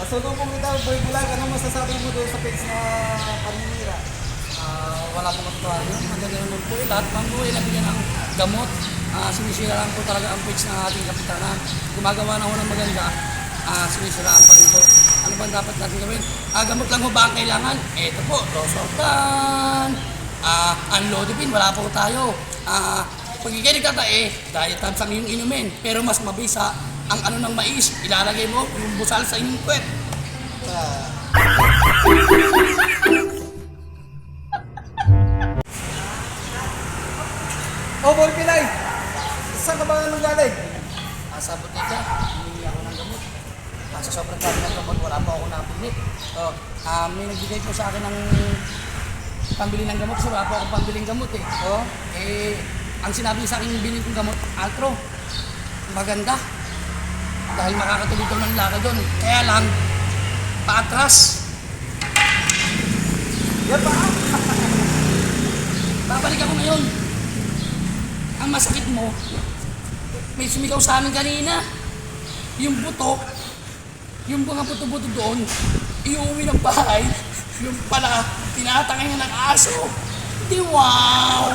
Kasunod po kita, Boy Bulag, anong masasabi mo doon sa page na paninira? Wala po katutuhan yun. Maganda naman po lahat ng po nabigyan ng gamot. Sinisira lang po talaga ang page ng ating kapitanan. Gumagawa na ho ng maganda, sinisiraan pa rin po. Ano ba dapat natin gawin? Gamot lang ho ba ang kailangan? Eto po, Rosortan. Unlodipin, wala po tayo. Pag ikay nagtatae, diet tabs ang iyong inumin. Pero mas mabisa ang ano ng mais. Ilalagay mo yung busal sa inyong puwet. Oh, Boy Pilay! Saan ka ba nang galing? Sa butika, humingi ako ng gamot. Sa sobrang dami ng gamot, wala pa ako napili. May nagbigay po sa akin ng pambili ng gamot kasi wala pa ako pambiling gamot eh. Ang sinabi sa akin yung bilhin kong gamot, Altro. Maganda. Dahil makakatuloy daw ng lakad doon. Kaya lang, paatras. Yan pa! Babalik ako ngayon. Ang masakit mo, may sumigaw sa amin kanina. Yung buto, yung mga buto-buto doon, iuwi ng bahay. Yung pala, tinatangay ng aso. Di wow!